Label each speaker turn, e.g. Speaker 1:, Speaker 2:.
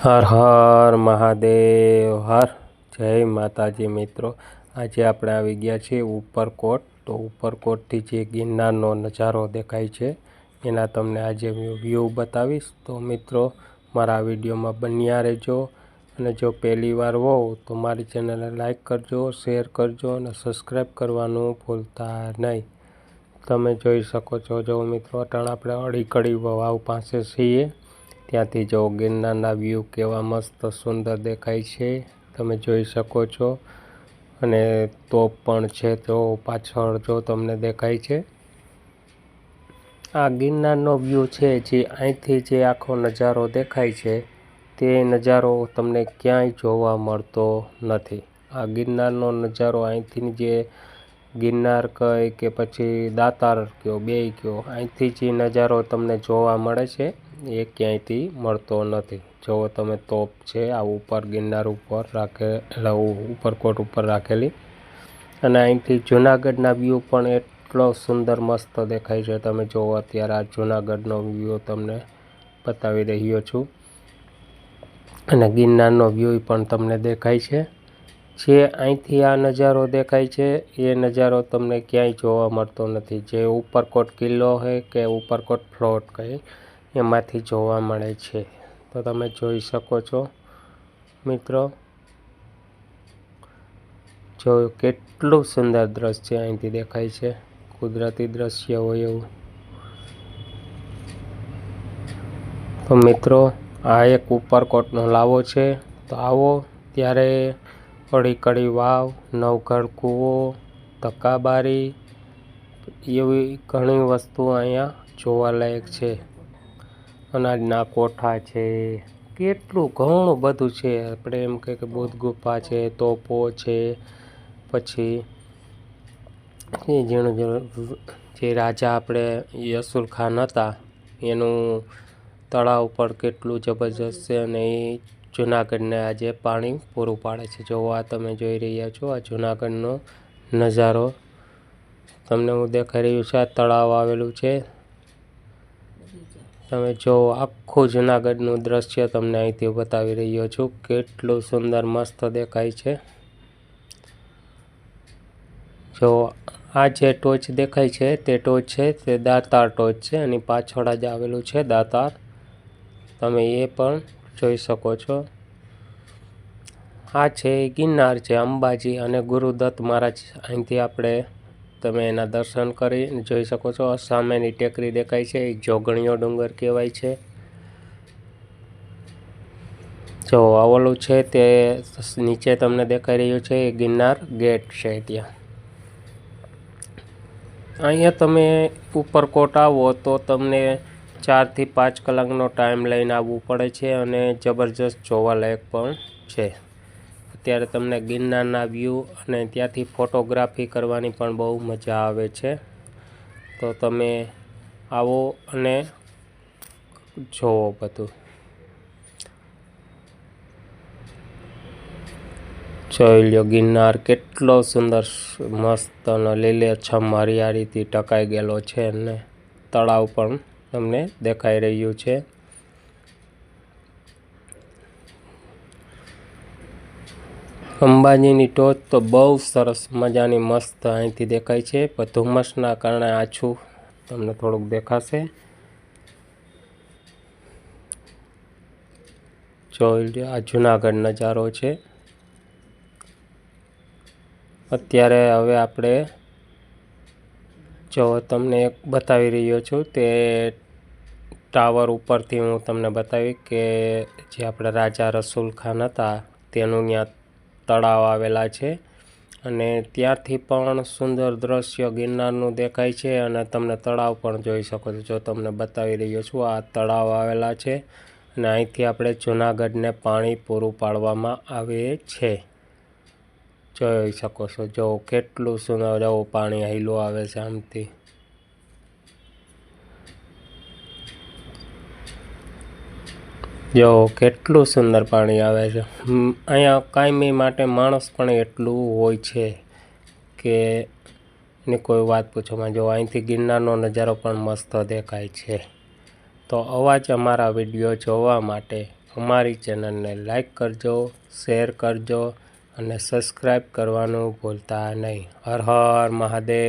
Speaker 1: હર હર મહાદેવ હર જય માતાજી મિત્રો। આજે આપણે આવી ગયા છીએ ઉપરકોટ। તો ઉપરકોટથી જે ગિરનારનો નજારો દેખાય છે એના તમને આજે વ્યૂ બતાવીશ। તો મિત્રો મારા વિડીયોમાં બન્યા રહેજો, અને જો પહેલી વાર હોવ તો મારી ચેનલને લાઈક કરજો, શેર કરજો અને સબસ્ક્રાઈબ કરવાનું ભૂલતા નહીં। તમે જોઈ શકો છો, જો મિત્રો અટાણ આપણે અડીકડી વાવ પાસે છીએ, ત્યાંથી જો ગિરનારના વ્યૂ કેવા મસ્ત સુંદર દેખાય છે તમે જોઈ શકો છો। અને તોપ પણ છે તો પાછળ જો તમને દેખાય છે। આ ગિરનારનો વ્યૂ છે, જે અહીંથી જે આખો નજારો દેખાય છે તે નજારો તમને ક્યાંય જોવા મળતો નથી। આ ગિરનારનો નજારો અહીંથી જે ગિરનાર કહે કે પછી દાતાર કયો, બેય કયો, અહીંથી જે નજારો તમને જોવા મળે છે એ ક્યાંયથી મળતો નથી। જો તમે તોપ છે આ ઉપર ગિરનાર ઉપર ઉપરકોટ ઉપર રાખેલી, અને અહીંથી જૂનાગઢના વ્યૂ પણ એટલો સુંદર મસ્ત દેખાય છે। તમે જુઓ અત્યારે આ જૂનાગઢનો વ્યૂ તમને બતાવી રહ્યો છું, અને ગિરનારનો વ્યૂ પણ તમને દેખાય છે। જે અહીંથી આ નજારો દેખાય છે એ નજારો તમને ક્યાંય જોવા મળતો નથી। જે ઉપરકોટ કિલ્લો હોય કે ઉપરકોટ ફ્લોટ કહે એમાંથી જોવા મળે છે। તો તમે જોઈ શકો છો મિત્રો, જો કેટલું સુંદર દ્રશ્ય અહીંથી દેખાય છે, કુદરતી દ્રશ્ય હોય એવું। તો મિત્રો આ એક ઉપરકોટનો લાવો છે। તો આવો ત્યારે અડીકડી વાવ, નવઘણ કૂવો, ધક્કાબારી એવી ઘણી વસ્તુ અહીંયા જોવાલાયક છે। અનાજના કોઠા છે, કેટલું ઘણું બધું છે। આપણે એમ કે બુદ્ધ ગુફા છે, તોપો છે, પછી એ ઝીણું જે રાજા આપણે યસુલ ખાન હતા એનું તળાવ પણ કેટલું જબરજસ્ત છે, અને એ જૂનાગઢને આજે પાણી પૂરું પાડે છે। જો આ તમે જોઈ રહ્યા છો, આ જૂનાગઢનો નજારો તમને હું દેખાઈ રહ્યું છે। આ તળાવ આવેલું છે, તમે જો આખું જૂનાગઢનું દ્રશ્ય તમને અહીંથી બતાવી રહ્યો છું, કેટલું સુંદર મસ્ત દેખાય છે। જો આ જે ટોચ દેખાય છે તે ટોચ છે તે દાતાર ટોચ છે, અને પાછળ જ આવેલું છે દાતાર, તમે એ પણ જોઈ શકો છો। આ છે ગિરનાર છે, અંબાજી અને ગુરુદત્ત મહારાજ, અહીંથી આપણે તમે એના દર્શન કરી જોઈ શકો છો। સામેની ટેકરી દેખાય છે એ જોગણીયો ડુંગર કહેવાય છે। જો આવેલું છે તે નીચે તમને દેખાઈ રહ્યું છે એ ગિરનાર ગેટ છે। ત્યાં અહીંયા તમે ઉપરકોટ આવો તો તમને 4 થી 5 કલાકનો ટાઈમ લઈને આવવું પડે છે, અને જબરજસ્ત જોવાલાયક પણ છે। અત્યારે તમને ગિરનારના વ્યૂ અને ત્યાંથી ફોટોગ્રાફી કરવાની પણ બહુ મજા આવે છે। તો તમે આવો અને જોવો બધું। જોઈ લો ગિરનાર કેટલો સુંદર મસ્ત અને લીલેછમ હરિયાળીથી ઢંકાઈ ગયેલો છે, અને તળાવ પણ તમને દેખાઈ રહ્યું છે। અંબાજીની ટોચ તો બહુ સરસ મજાની મસ્ત અહીંથી દેખાય છે, પણ ધુમ્મસના કારણે આછું તમને થોડુંક દેખાશે। જોઈ લો આ જૂનાગઢ નજારો છે। અત્યારે હવે આપણે જો તમને એક બતાવી રહ્યો છું, તે ટાવર ઉપરથી હું તમને બતાવી કે જે આપણા રાજા રસુલ ખાન હતા તેનું ત્યાં તળાવ આવેલા છે, અને ત્યાંથી પણ સુંદર દ્રશ્ય ગિરનારનું દેખાય છે, અને તમને તળાવ પણ જોઈ શકો છો। જો તમને બતાવી રહ્યો છું, આ તળાવ આવેલા છે, અને અહીંથી આપણે જૂનાગઢને પાણી પૂરું પાડવામાં આવે છે। જોઈ શકો છો, જો કેટલું સુંદર પાણી હાઈલું આવે છે આમથી। જો કેટલું સુંદર પાણી આવે છે। અહીંયા કાયમી માટે માણસ પણ એટલું હોય છે કે એની કોઈ વાત પૂછવામાં। જો અહીંથી ગિરનારનો નજારો પણ મસ્ત દેખાય છે। તો આવા જ અમારા વિડીયો જોવા માટે અમારી ચેનલને લાઈક કરજો, શેર કરજો અને સબસ્ક્રાઈબ કરવાનું ભૂલતા નહીં. હર હર મહાદેવ.